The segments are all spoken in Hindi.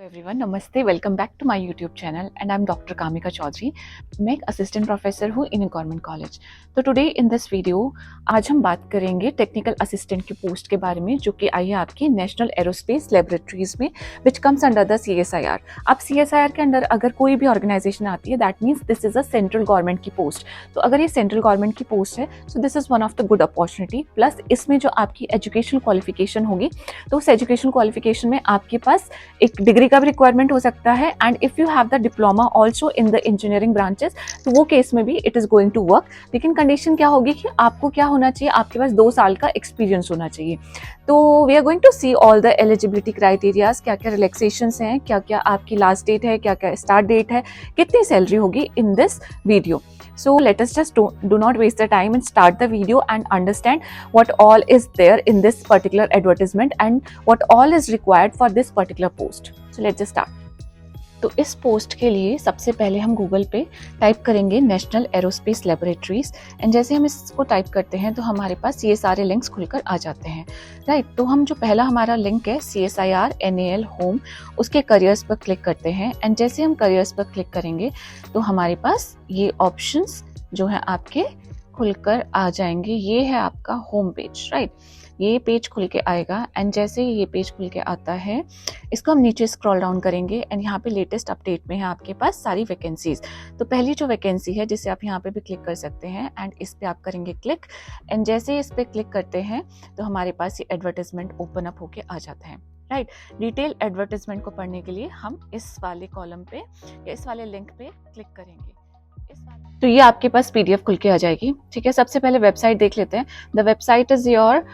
एवरीवन, नमस्ते। Welcome back to my YouTube channel and I am doctor Kamika Chaudhary. मैं एक असिस्टेंट प्रोफेसर हूँ इन गवर्नमेंट कॉलेज। तो टुडे इन दिस वीडियो आज हम बात करेंगे टेक्निकल असिस्टेंट की पोस्ट के बारे में, जो कि आई है आपकी नेशनल एरोस्पेस लेबोरेटरीज में, which comes under the CSIR। अब CSIR के अंडर अगर कोई भी ऑर्गेनाइजेशन आती है, that means this is a central government की पोस्ट। तो अगर ये सेंट्रल गवर्नमेंट की पोस्ट है, so this is one of the good opportunity. Plus इसमें जो आपकी एजुकेशनल क्वालिफिकेशन होगी, तो उस एजुकेशनल क्वालिफिकेशन में आपके पास एक डिग्री का भी रिक्वायरमेंट हो सकता है, and if you have the diploma also in the engineering branches, तो वो केस में भी it is going to work. लेकिन कंडीशन क्या होगी कि आपको क्या होना चाहिए, आपके पास 2 साल का एक्सपीरियंस होना चाहिए। तो we are going to see all the eligibility criterias, क्या क्या रिलैक्सेशंस हैं, क्या क्या आपकी लास्ट डेट है, क्या क्या स्टार्ट डेट है, कितनी सैलरी होगी इन this video. So let us just do not waste the time and start the video and understand what all is there in this particular advertisement and what all is required for this particular post. So let's just start. तो इस पोस्ट के लिए सबसे पहले हम गूगल पे टाइप करेंगे नेशनल एरोस्पेस लेबोरेटरीज, एंड जैसे हम इसको टाइप करते हैं तो हमारे पास ये सारे लिंक्स खुलकर आ जाते हैं, राइट। तो हम जो पहला हमारा लिंक है CSIR NAL होम, उसके करियर्स पर क्लिक करते हैं, एंड जैसे हम करियर्स पर क्लिक करेंगे तो हमारे पास ये ऑप्शंस जो है आपके खुलकर आ जाएंगे। ये है आपका होम पेज, राइट। ये पेज खुल के आएगा, एंड जैसे ही ये पेज खुल के आता है, इसको हम नीचे स्क्रॉल डाउन करेंगे, एंड यहाँ पे लेटेस्ट अपडेट में है आपके पास सारी वैकेंसीज। तो पहली जो वैकेंसी है, जिसे आप यहाँ पे भी क्लिक कर सकते हैं, एंड इस पे आप करेंगे क्लिक, एंड जैसे ही इस पे क्लिक करते हैं तो हमारे पास ये एडवर्टाइजमेंट ओपन अप होके आ जाता है, राइट। डिटेल एडवर्टाइजमेंट को पढ़ने के लिए हम इस वाले कॉलम पे या इस वाले लिंक पे क्लिक करेंगे। तो ये आपके पास PDF खुल के आ जाएगी, ठीक है। सबसे पहले वेबसाइट देख लेते हैं। The website is your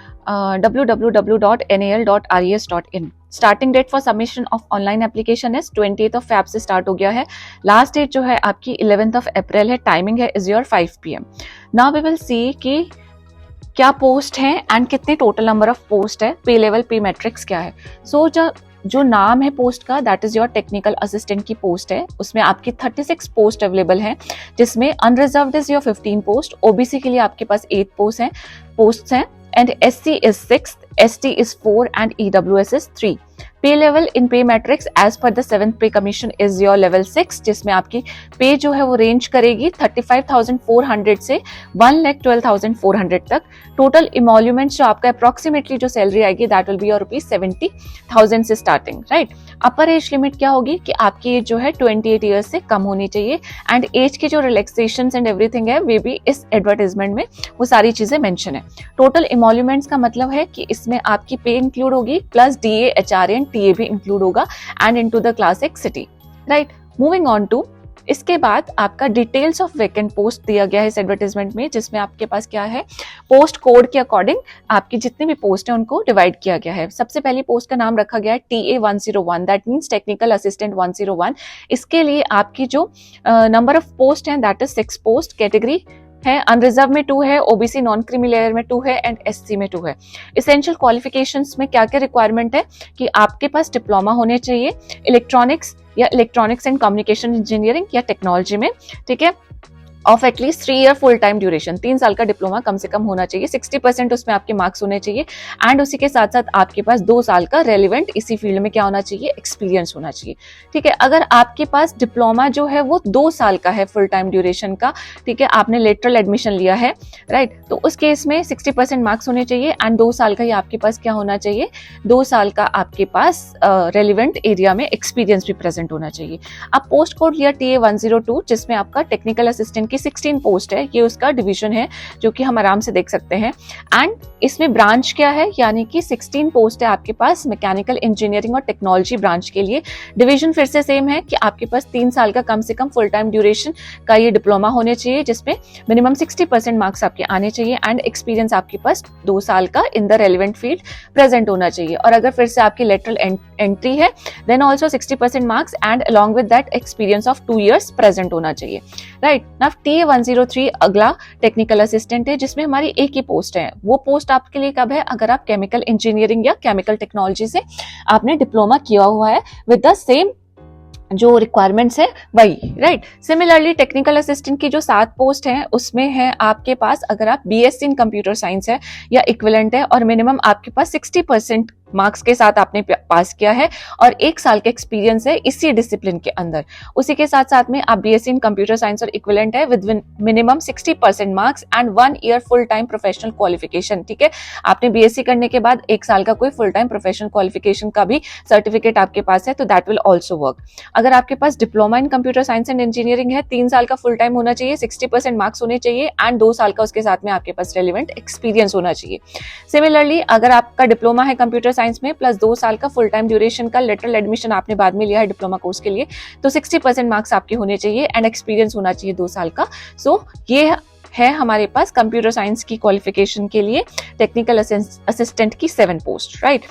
www.nal.res.in। Starting date for submission of online application is 20th of Feb से स्टार्ट हो गया है। लास्ट डेट जो है आपकी 11th of April है। टाइमिंग है is your 5 PM। Now we will see कि क्या पोस्ट है एंड कितने टोटल नंबर ऑफ पोस्ट है, पे लेवल, पे मैट्रिक्स क्या है। सो जो नाम है पोस्ट का, that is your technical assistant की पोस्ट है। उसमें आपकी 36 पोस्ट अवेलेबल है, जिसमें unreserved is your 15 post, OBC के लिए आपके पास 8 पोस्ट हैं, and SC is 6, ST is 4 and EWS is 3। पे लेवल इन पे matrix as per the 7th पे कमीशन इज योर लेवल 6, जिसमें आपकी पे जो है वो रेंज करेगी 35,400 से 1,12,400 तक। टोटल इमोल्यूमेंट्स जो आपका अप्रोक्सीमेटली जो सैलरी आएगी, दैट विल बी योर ₹70,000 से starting, right. Upper age limit क्या होगी कि आपकी एज जो है 28 ईयर्स से कम होनी चाहिए, एंड एज की जो रिलैक्सेशन एंड एवरीथिंग है, वे भी इस एडवर्टाइजमेंट में वो सारी चीजें मेंशन है। टोटल इमोल्यूमेंट्स का मतलब है कि इसमें आपकी पे इंक्लूड होगी, plus DA, HRA and TA भी इंक्लूड होगा, एंड इनटू द क्लास एक city, right. Moving on to, इसके बाद आपका डिटेल्स ऑफ वैकेंट पोस्ट दिया गया है इस एडवर्टाइजमेंट में, जिसमें आपके पास क्या है, पोस्ट कोड के अकॉर्डिंग आपकी जितने भी पोस्ट है उनको डिवाइड किया गया है। सबसे पहली पोस्ट का नाम रखा गया है TA 101, that means technical assistant 101। इसके लिए आपकी जो नंबर ऑफ पोस्ट है, दैट इज 6 पोस्ट। कैटेगरी है अनरिजर्व में 2 है, OBC नॉन क्रीमी लेयर में 2 है, एंड SC में 2 है। एसेंशियल क्वालिफिकेशंस में क्या क्या रिक्वायरमेंट है कि आपके पास डिप्लोमा होने चाहिए इलेक्ट्रॉनिक्स या इलेक्ट्रॉनिक्स एंड कम्युनिकेशन इंजीनियरिंग या टेक्नोलॉजी में, ठीक है, of at least 3 year full time duration. 3 साल का डिप्लोमा कम से कम होना चाहिए, 60% उसमें आपके मार्क्स होने चाहिए, एंड उसी के साथ साथ आपके पास 2 साल का रेलिवेंट इसी फील्ड में क्या होना चाहिए, एक्सपीरियंस होना चाहिए, ठीक है। अगर आपके पास डिप्लोमा जो है वो 2 साल का है फुल टाइम ड्यूरेशन का, ठीक है, आपने लेटरल एडमिशन लिया है, राइट, तो उस केस में 60% मार्क्स होने चाहिए, एंड 2 साल का ही आपके पास क्या होना चाहिए, 2 साल का आपके पास रेलिवेंट एरिया में एक्सपीरियंस भी प्रेजेंट होना चाहिए। अब पोस्ट कोड लिया TA 102, जिसमें आपका टेक्निकल असिस्टेंट की 16 पोस्ट है, ये उसका डिवीजन है जो कि हम आराम से देख सकते हैं, एंड इसमें ब्रांच क्या है, यानी कि 16 पोस्ट है आपके पास मैकेनिकल इंजीनियरिंग और टेक्नोलॉजी ब्रांच के लिए। डिवीजन फिर से सेम है कि आपके पास 3 साल का कम से कम फुल टाइम ड्यूरेशन का ये डिप्लोमा होने चाहिए, जिसमें मिनिमम 60% मार्क्स आपके आने चाहिए, एंड एक्सपीरियंस आपके पास 2 साल का in the relevant field present होना चाहिए। और अगर फिर से आपकी लेटरल एंट्री है, then also 60% marks and along with that experience of 2 years present होना चाहिए, राइट। नाउ TA 103 अगला टेक्निकल असिस्टेंट है, जिसमें हमारी एक ही पोस्ट है। वो पोस्ट आपके लिए कब है, अगर आप केमिकल इंजीनियरिंग या केमिकल टेक्नोलॉजी से आपने डिप्लोमा किया हुआ है विद द सेम जो रिक्वायरमेंट्स है वही, राइट। सिमिलरली टेक्निकल असिस्टेंट की जो 7 पोस्ट हैं, उसमें है आपके पास, अगर आप BSc इन कंप्यूटर साइंस है या इक्विवेलेंट है, और मिनिमम आपके पास 60% मार्क्स के साथ आपने पास किया है और 1 साल का एक्सपीरियंस है इसी डिसिप्लिन के अंदर। उसी के साथ साथ में आप बीएससी इन कंप्यूटर साइंस और इक्विवेलेंट है with minimum 60% marks and 1 year full time professional qualification. ठीक है, आपने बीएससी करने के बाद 1 साल का कोई फुल टाइम प्रोफेशनल क्वालिफिकेशन का भी सर्टिफिकेट आपके पास है तो दैट विल ऑल्सो वर्क। अगर आपके पास diploma in computer science and engineering है, 3 साल का फुल टाइम होना चाहिए, 60% मार्क्स होने चाहिए एंड 2 साल का उसके साथ में आपके पास रेलिवेंट एक्सपीरियंस होना चाहिए। सिमिलरली अगर आपका डिप्लोमा है कंप्यूटर साइंस में प्लस 2 साल का फुल टाइम ड्यूरेशन का लेटरल एडमिशन आपने बाद में लिया है डिप्लोमा कोर्स के लिए, तो 60% मार्क्स आपके होने चाहिए एंड एक्सपीरियंस होना चाहिए 2 साल का। सो ये है हमारे पास कंप्यूटर साइंस की क्वालिफिकेशन के लिए टेक्निकल असिस्टेंट की 7 पोस्ट, राइट।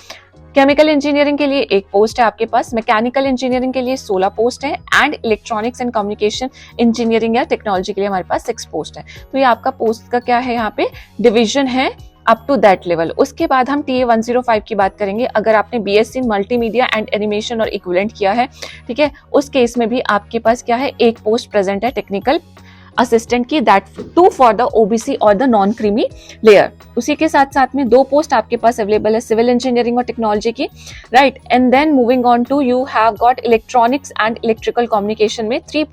केमिकल इंजीनियरिंग के लिए 1 पोस्ट है आपके पास, मैकेनिकल इंजीनियरिंग के लिए 16 पोस्ट है and electronics and communication engineering या टेक्नोलॉजी के लिए हमारे पास 6 पोस्ट है। तो ये आपका पोस्ट का क्या है, यहाँ पे डिवीजन है अप टू दैट लेवल। उसके बाद हम TA 105 की बात करेंगे। अगर आपने बीएससी मल्टीमीडिया एंड एनिमेशन और इक्विवेलेंट किया है, ठीक है, उस केस में भी आपके पास क्या है, 1 पोस्ट प्रेजेंट है टेक्निकल असिस्टेंट की, दैट 2 फॉर द ओबीसी और द नॉन क्रीमी लेयर। उसी के साथ साथ में 2 पोस्ट आपके पास अवेलेबल है सिविल इंजीनियरिंग और टेक्नोलॉजी की, right. And then moving on to you have got electronics and electrical communication में 3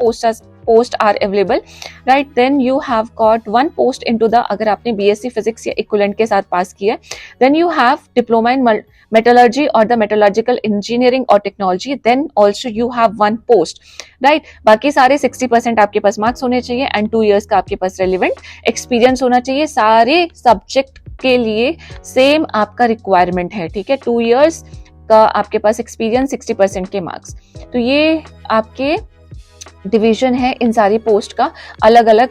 post are available, right. Then you have got 1 post into the, अगर आपने बीएससी फिजिक्स या इक्विवेलेंट के साथ पास किया है, then you have diploma in metallurgy और द मेटलर्जिकल इंजीनियरिंग और technology, then also you have 1 post, right. बाकी सारे 60% आपके पास मार्क्स होने चाहिए एंड 2 years का आपके पास रेलिवेंट एक्सपीरियंस होना चाहिए। सारे सब्जेक्ट के लिए सेम आपका रिक्वायरमेंट है, ठीक है, 2 years का आपके पास एक्सपीरियंस, 60% के मार्क्स। तो ये आपके डिवीजन है इन सारी पोस्ट का अलग अलग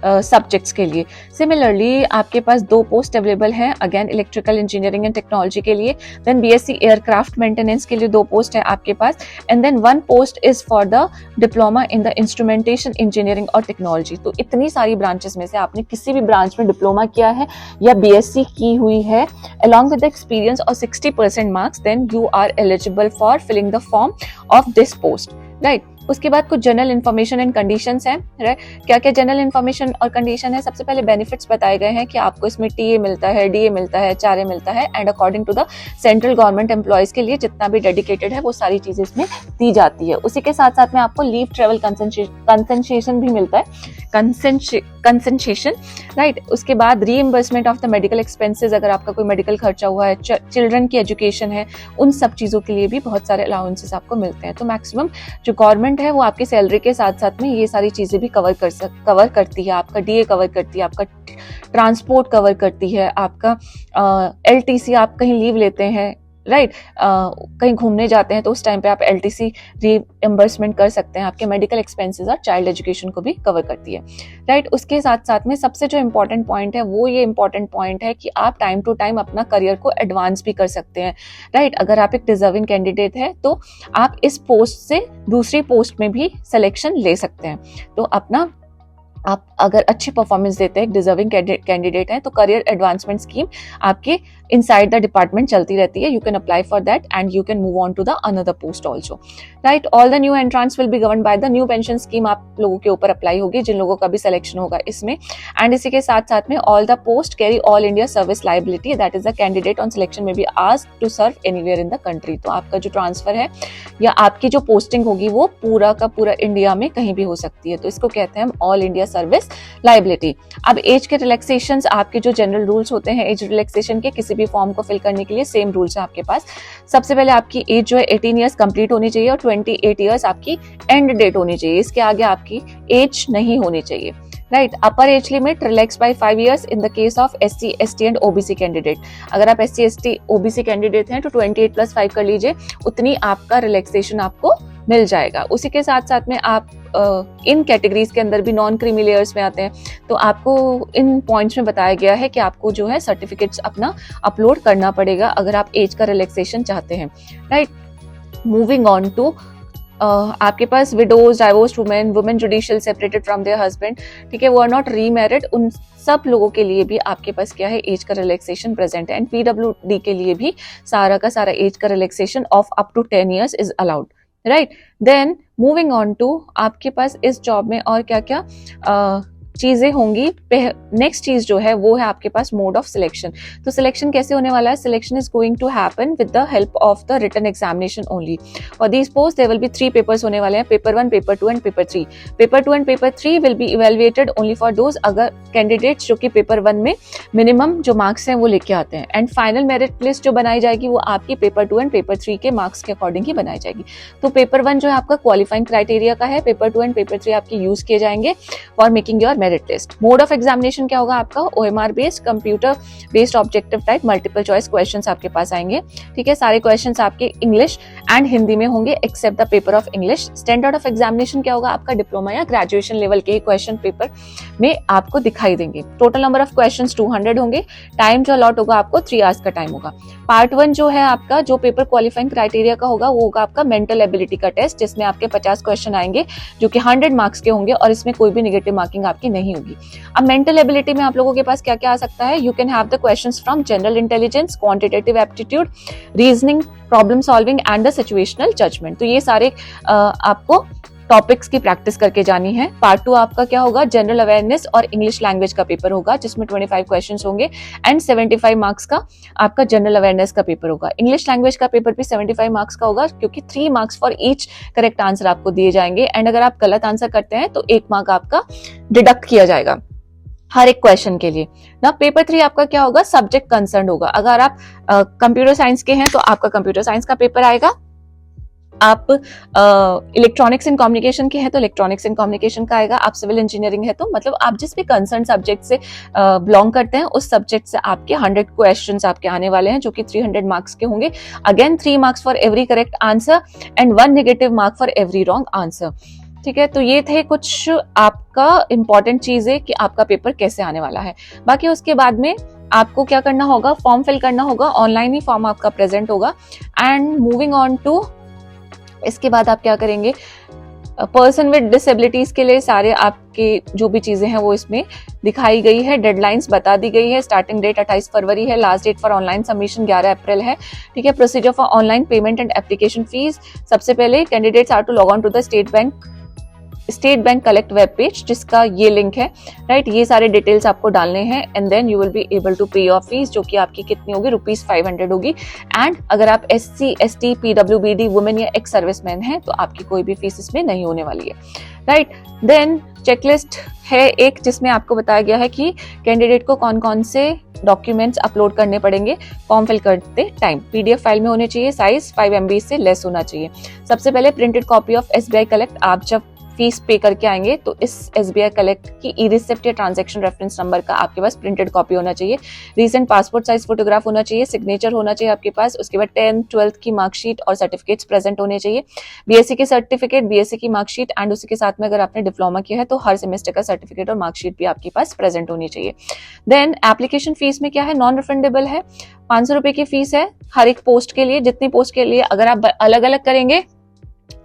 सब्जेक्ट्स के लिए। सिमिलरली आपके पास 2 पोस्ट अवेलेबल हैं, again electrical engineering and technology के लिए। देन बीएससी एयरक्राफ्ट मेंटेनेंस के लिए 2 पोस्ट है आपके पास and then 1 post is for the diploma in the instrumentation engineering और टेक्नोलॉजी। तो इतनी सारी ब्रांचेस में से आपने किसी भी ब्रांच में डिप्लोमा किया है या बीएससी की हुई है अलॉन्ग विद द एक्सपीरियंस और 60% marks, then you are eligible for filling the form of this post, right. उसके बाद कुछ जनरल इन्फॉर्मेशन एंड कंडीशंस हैं, राइट। क्या क्या जनरल इन्फॉर्मेशन और कंडीशन है, सबसे पहले बेनिफिट्स बताए गए हैं कि आपको इसमें टीए मिलता है, डीए मिलता है, चारे मिलता है and according to the central government employees के लिए जितना भी डेडिकेटेड है वो सारी चीजें इसमें दी जाती है। उसी के साथ साथ में आपको लीव ट्रेवल कंसेंसेशन भी मिलता है, कंसेंसेशन, राइट। उसके बाद reimbursement of the medical expenses, अगर आपका कोई मेडिकल खर्चा हुआ है, चिल्ड्रन की एजुकेशन है, उन सब चीजों के लिए भी बहुत सारे अलाउंसेस आपको मिलते हैं। तो मैक्सिमम जो गवर्नमेंट है वो आपकी सैलरी के साथ साथ में ये सारी चीजें भी कवर करती है। आपका डीए कवर करती है, आपका ट्रांसपोर्ट कवर करती है, आपका एलटीसी, आप कहीं लीव लेते हैं, राइट, कहीं घूमने जाते हैं तो उस टाइम पे आप एलटीसी रीइंबर्समेंट कर सकते हैं। आपके मेडिकल एक्सपेंसेस और चाइल्ड एजुकेशन को भी कवर करती है, राइट। उसके साथ साथ में सबसे जो इम्पोर्टेंट पॉइंट है वो ये इम्पोर्टेंट पॉइंट है कि आप टाइम टू टाइम अपना करियर को एडवांस भी कर सकते हैं, राइट। अगर आप एक डिजर्विंग कैंडिडेट है तो आप इस पोस्ट से दूसरी पोस्ट में भी सिलेक्शन ले सकते हैं। तो अपना आप अगर अच्छी परफॉर्मेंस देते हैं, एक डिजर्विंग कैंडिडेट है, तो करियर एडवांसमेंट स्कीम आपके इनसाइड द डिपार्टमेंट चलती रहती है। You can apply for that and you can move on to the another post also, right. All the new entrants will be govern by the new pension scheme, आप लोगों के ऊपर अप्लाई होगी जिन लोगों का भी सिलेक्शन होगा इसमें। एंड इसी के साथ साथ में all the post carry all India service liability, that is the candidate on selection may be asked to serve anywhere in the country. तो आपका जो ट्रांसफर है या आपकी जो पोस्टिंग होगी वो पूरा का पूरा इंडिया में कहीं भी हो सकती है। तो इसको कहते हैं हम ऑल इंडिया सर्विस लाइबिलिटी। अब एज के रिलैक्सेशंस, आपके जो जनरल रूल्स होते हैं एज रिलैक्सेशन के, किसी भी फॉर्म को फिल करने के लिए सेम रूल्स है आपके पास। सबसे पहले आपकी एज जो है 18 ईयर्स कंप्लीट होनी चाहिए और 28 ईयर्स आपकी एंड डेट होनी चाहिए। इसके आगे आपकी एज नहीं होनी चाहिए, right. Upper age limit relax by 5 years in the case of SC, ST and OBC candidate. अगर आप SC, ST, OBC कैंडिडेट हैं तो 28 + 5 कर लीजिए, उतनी आपका रिलैक्सेशन आपको मिल जाएगा। उसी के साथ साथ में आप इन कैटेगरीज के अंदर भी नॉन क्रीमी लेयर्स में आते हैं, तो आपको इन पॉइंट्स में बताया गया है कि आपको जो है सर्टिफिकेट्स अपना अपलोड करना पड़ेगा अगर आप एज का रिलैक्सेशन चाहते हैं, राइट। मूविंग ऑन टू आपके पास widows, divorced women judicial separated from their husband, ठीक है, वो आर नॉट रीमैरिड, उन सब लोगों के लिए भी आपके पास क्या है एज का रिलैक्सेशन प्रेजेंट है। एंड PWD के लिए भी सारा का सारा एज का relaxation of up to 10 years is allowed, right. Then moving on to आपके पास इस जॉब में और क्या क्या चीजें होंगी। नेक्स्ट चीज जो है वो है आपके पास मोड ऑफ सिलेक्शन। तो सिलेक्शन कैसे होने वाला है? Selection is going to happen with the help of the written examination only. For this post there will be 3 papers होने वाले हैं, paper 1, paper 2 and paper 3। Paper 2 and paper 3 will be evaluated only for those अगर कैंडिडेट्स जो कि पेपर 1 में मिनिमम जो मार्क्स हैं वो लेके आते हैं, एंड फाइनल मेरिट लिस्ट जो बनाई जाएगी वो आपकी पेपर 2 एंड पेपर 3 के मार्क्स के अकॉर्डिंग ही बनाई जाएगी। तो पेपर 1 जो है आपका क्वालिफाइंग क्राइटेरिया का है, पेपर 2 एंड पेपर 3 आपके यूज किए जाएंगे for making your merit list. Mode of examination क्या होगा आपका? OMR based, computer based objective type multiple choice questions आपके पास आएंगे। ठीक है, सारे क्वेश्चंस आपके इंग्लिश एंड हिंदी में होंगे except the paper of English. Standard of examination क्या होगा आपका? डिप्लोमा या ग्रेजुएशन लेवल के क्वेश्चन पेपर में आपको दिखाई देंगे। टोटल नंबर ऑफ क्वेश्चंस 200 होंगे। टाइम जो अलॉट होगा आपको 3 आवर्स का टाइम होगा। पार्ट 1 जो है आपका, जो पेपर क्वालिफाइंग क्राइटेरिया का होगा वो होगा आपका मेंटल एबिलिटी का टेस्ट, जिसमें आपके 50 क्वेश्चन आएंगे जो कि 100 मार्क्स के होंगे और इसमें कोई भी नेगेटिव मार्किंग आपकी नहीं होगी। अब मेंटल एबिलिटी में आप लोगों के पास क्या क्या आ सकता है? You can have the questions from general intelligence, quantitative aptitude, reasoning, problem solving and the situational judgement. तो ये सारे आपको टॉपिक्स की प्रैक्टिस करके जानी है। पार्ट 2 आपका क्या होगा? जनरल अवेयरनेस और इंग्लिश लैंग्वेज का पेपर होगा, जिसमें 25 क्वेश्चंस होंगे एंड 75 मार्क्स का आपका जनरल अवेयरनेस का पेपर होगा। इंग्लिश लैंग्वेज का पेपर भी 75 मार्क्स का होगा, क्योंकि 3 marks for each correct answer आपको दिए जाएंगे, एंड अगर आप गलत आंसर करते हैं तो 1 मार्क आपका डिडक्ट किया जाएगा हर एक क्वेश्चन के लिए ना। पेपर 3 आपका क्या होगा? सब्जेक्ट कंसर्न होगा। अगर आप कंप्यूटर साइंस के हैं तो आपका कंप्यूटर साइंस का पेपर आएगा। आप इलेक्ट्रॉनिक्स एंड कम्युनिकेशन के हैं तो इलेक्ट्रॉनिक्स एंड कम्युनिकेशन का आएगा। आप सिविल इंजीनियरिंग है तो मतलब आप जिस भी कंसर्न सब्जेक्ट से बिलोंग करते हैं उस सब्जेक्ट से आपके 100 क्वेश्चंस आपके आने वाले हैं, जो कि 300 मार्क्स के होंगे। Again 3 marks for every correct answer and 1 negative mark for every wrong answer. ठीक है, तो ये थे कुछ आपका इंपॉर्टेंट चीजें कि आपका पेपर कैसे आने वाला है। बाकी उसके बाद में आपको क्या करना होगा? फॉर्म फिल करना होगा, ऑनलाइन ही फॉर्म आपका प्रेजेंट होगा। एंड मूविंग ऑन टू, इसके बाद आप क्या करेंगे? पर्सन विद डिसेबिलिटीज के लिए सारे आपके जो भी चीजें हैं वो इसमें दिखाई गई है। डेडलाइंस बता दी गई है। स्टार्टिंग डेट 28 फरवरी है। Last date for online submission 11 अप्रैल है। ठीक है, procedure for online payment and application fees. सबसे पहले candidates are to log on to the state bank collect web page, जिसका ये लिंक है, राइट। ये सारे डिटेल्स आपको डालने हैं and then you will be able to pay your fees, जो कि आपकी कितनी होगी? ₹500 होगी। एंड अगर आप SC, ST, PWBD वुमेन या एक्स सर्विसमैन हैं तो आपकी कोई भी फीस इसमें नहीं होने वाली है, राइट। देन चेकलिस्ट है एक, जिसमें आपको बताया गया है कि कैंडिडेट को कौन कौन से डॉक्यूमेंट्स अपलोड करने पड़ेंगे फॉर्म फिल करते टाइम। PDF फाइल में होने चाहिए, साइज 5 MB से लेस होना चाहिए। सबसे पहले printed copy of SBI collect. आप जब फीस पे करके आएंगे तो इस SBI कलेक्ट की ई रिसिप्ट या ट्रांजैक्शन रेफरेंस नंबर का आपके पास प्रिंटेड कॉपी होना चाहिए। रीसेंट पासपोर्ट साइज फोटोग्राफ होना चाहिए। सिग्नेचर होना चाहिए आपके पास। उसके बाद 10th 12th की मार्कशीट और सर्टिफिकेट्स प्रेजेंट होने चाहिए। BSc की सर्टिफिकेट, BSc की मार्कशीट एंड उसी के साथ में अगर आपने डिप्लोमा किया है तो हर सेमेस्टर का सर्टिफिकेट और मार्कशीट भी आपके पास प्रेजेंट होनी चाहिए। देन एप्लीकेशन फीस में क्या है? नॉन रिफंडेबल है। 500 रुपए की फीस है हर एक पोस्ट के लिए। जितनी पोस्ट के लिए अगर आप अलग अलग करेंगे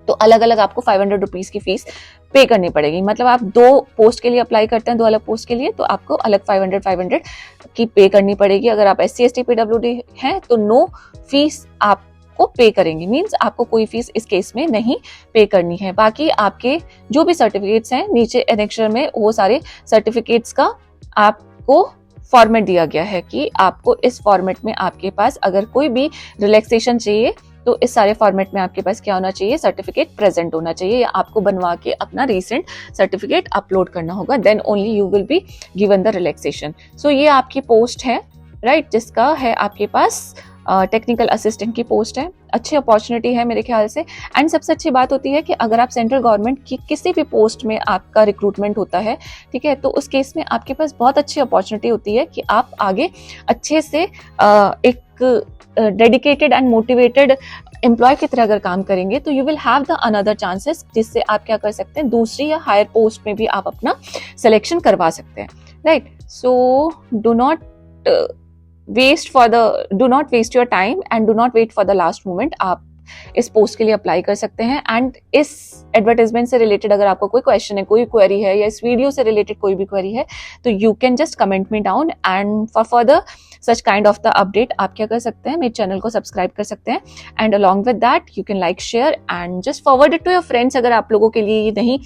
तो अलग अलग आपको 500 रुपीज की फीस पे करनी पड़ेगी। मतलब आप 2 पोस्ट के लिए अप्लाई करते हैं, 2 अलग पोस्ट के लिए, तो आपको अलग 500 की पे करनी पड़ेगी। अगर आप SC, ST, PWD हैं तो नो फीस आपको पे करेंगे, मींस आपको कोई फीस इस केस में नहीं पे करनी है। बाकी आपके जो भी सर्टिफिकेट्स हैं नीचे एनेक्चर में, वो सारे सर्टिफिकेट्स का आपको फॉर्मेट दिया गया है कि आपको इस फॉर्मेट में आपके पास अगर कोई भी रिलैक्सेशन चाहिए तो इस सारे फॉर्मेट में आपके पास क्या होना चाहिए? सर्टिफिकेट प्रेजेंट होना चाहिए, या आपको बनवा के अपना रीसेंट सर्टिफिकेट अपलोड करना होगा। Then only you will be given the relaxation. So ये आपकी पोस्ट है, राइट, जिसका है आपके पास टेक्निकल असिस्टेंट की पोस्ट है। अच्छी अपॉर्चुनिटी है मेरे ख्याल से। एंड सबसे अच्छी बात होती है कि अगर आप सेंट्रल गवर्नमेंट की किसी भी पोस्ट में आपका रिक्रूटमेंट होता है, ठीक है, तो उस केस में आपके पास बहुत अच्छी अपॉर्चुनिटी होती है कि आप आगे अच्छे से एक डेडिकेटेड एंड मोटिवेटेड एम्प्लॉय की तरह अगर काम करेंगे तो you will have the another chances, जिससे आप क्या कर सकते हैं? दूसरी या हायर पोस्ट में भी आप अपना सिलेक्शन करवा सकते हैं, right. So do not waste your time and do not wait for the last moment. आप इस पोस्ट के लिए अप्लाई कर सकते हैं। एंड इस एडवर्टाइजमेंट से रिलेटेड अगर आपको कोई क्वेश्चन है, कोई क्वेरी है, या इस वीडियो से रिलेटेड कोई भी क्वेरी है, तो you can just comment me down. And for further such kind of the update आप क्या कर सकते हैं? मेरे चैनल को सब्सक्राइब कर सकते हैं। And along with that you can like, share and just forward it to your friends. अगर आप लोगों के लिए ये नहीं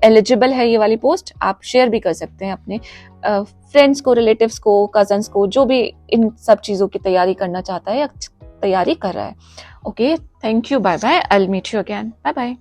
एलिजिबल है ये वाली पोस्ट, आप शेयर भी कर सकते हैं अपने फ्रेंड्स को, रिलेटिव्स को, कजन्स को, जो भी इन सब चीज़ों की तैयारी करना चाहता है या तैयारी कर रहा है। Okay, thank you, bye bye, I will meet you again, bye bye.